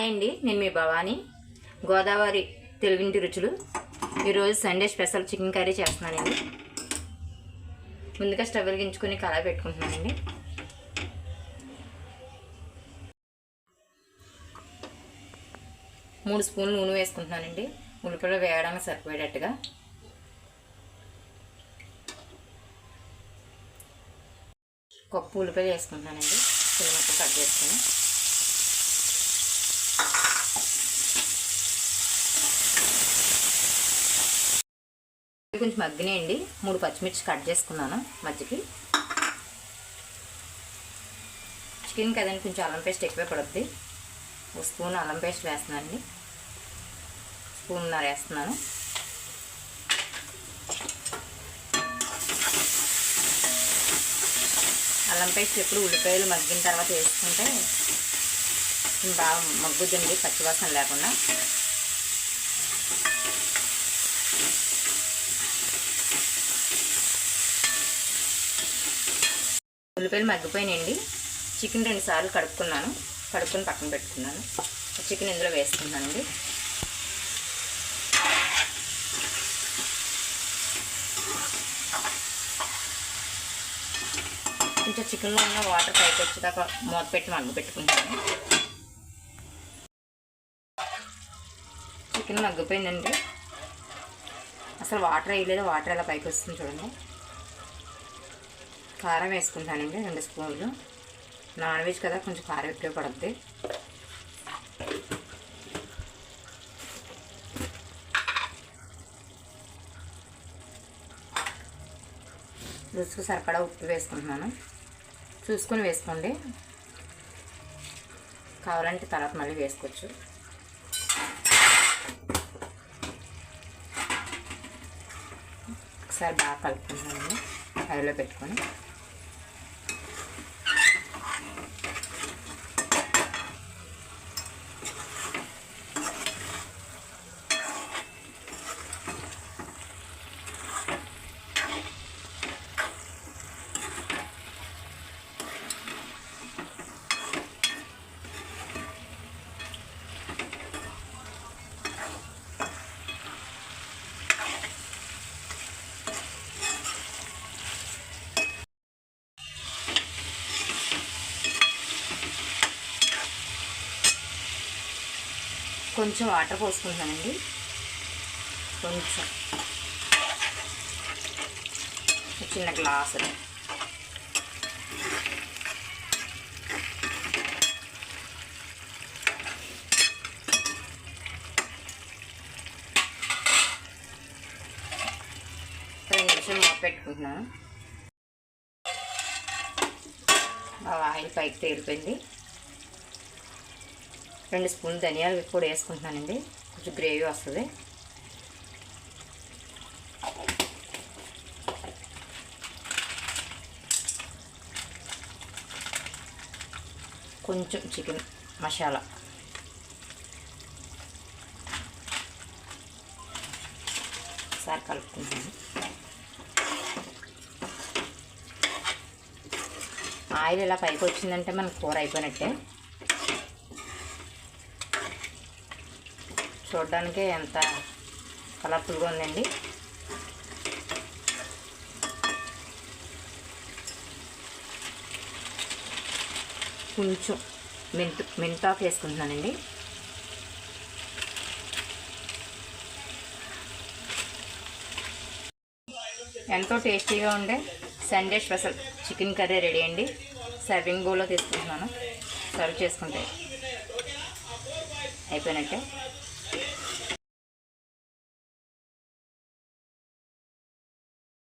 Hi అండి, నేను మీ భవాని. గోదావరి తెలుగింటి రుచులు. ఈరోజు సండే స్పెషల్ చికెన్ కర్రీ చేస్తున్నానండి. ముందుగా స్టవ్ వెలిగించుకొని కళాయి పెట్టుకుంటున్నానండి. మూడు స్పూన్లు నూనె వేసుకుంటున్నానండి. ఉల్లిపాయలు వేయడానికి సరిపోయేటట్టుగా. కప్పు ఉల్లిపాయలు వేసుకుంటున్నానండి. చిన్న ముక్కలు కట్ చేసుకొని కొంచెం మగ్గినాయండి. 3 పచ్చిమిర్చి కట్ చేసుకున్నాను మధ్యకి. చికెన్ కదండి, కొంచెం అల్లం పేస్ట్ ఎక్కువే పడుద్ది. 1 స్పూన్ అల్లం పేస్ట్ వేస్తున్నానండి. స్పూన్నర వేస్తున్నాను. అల్లం పేస్ట్ ఎప్పుడు ఉల్లిపాయలు మగ్గిన తర్వాత వేసుకుంటే బాగా మగ్గుద్దండి, పచ్చివాసన లేకుండా. ఉల్లిపాయలు మగ్గిపోయినాయండి. చికెన్ 2 సార్లు కడుక్కొని పక్కన పెట్టుకున్నాను. చికెన్ ఇందులో వేసుకున్నానండి. కొంచెం చికెన్లో ఉన్న వాటర్ పైకి వచ్చేదాకా మూత పెట్టి మగ్గపెట్టుకుంటాను. చికెన్ మగ్గిపోయిందండి. అసలు వాటర్ వేయలేదు, వాటర్ ఎలా పైకి వస్తుంది చూడండి. కారం వేసుకుంటానండి 2 స్పూన్లు. నాన్ వెజ్ కదా, కొంచెం కారం ఎక్కువ పడుద్ది. రుచికి సరిపడా ఉప్పు వేసుకుంటున్నాను. చూసుకొని వేసుకోండి, కావాలంటే తర్వాత మళ్ళీ వేసుకోవచ్చు. ఒకసారి బాగా కలుపుకుంటున్నాను హైలో పెట్టుకొని. కొంచెం వాటర్ పోసుకుంటానండి. కొంచెం చిన్న గ్లాసులు. నిమిషం మూత పెట్టుకుంటున్నాను. ఆయిల్ పైకి తేలిపోయింది. 2 స్పూన్లు ధనియాలు కూడా వేసుకుంటున్నానండి, కొంచెం గ్రేవీ వస్తుంది. కొంచెం చికెన్ మసాలా, ఒకసారి కలుపుకుంటాను. ఆయిల్ ఇలా పైకి వచ్చిందంటే మనకు కూర అయిపోయినట్టే. చూడడానికి ఎంత కలర్ఫుల్గా ఉందండి. కొంచెం మెంతాకు వేసుకుంటున్నానండి. ఎంతో టేస్టీగా ఉండే Sunday special chicken curry ready అండి. సర్వింగ్ బౌల్లో తీసుకుంటున్నాను. సర్వ్ చేసుకుంటే అయిపోయినట్టే.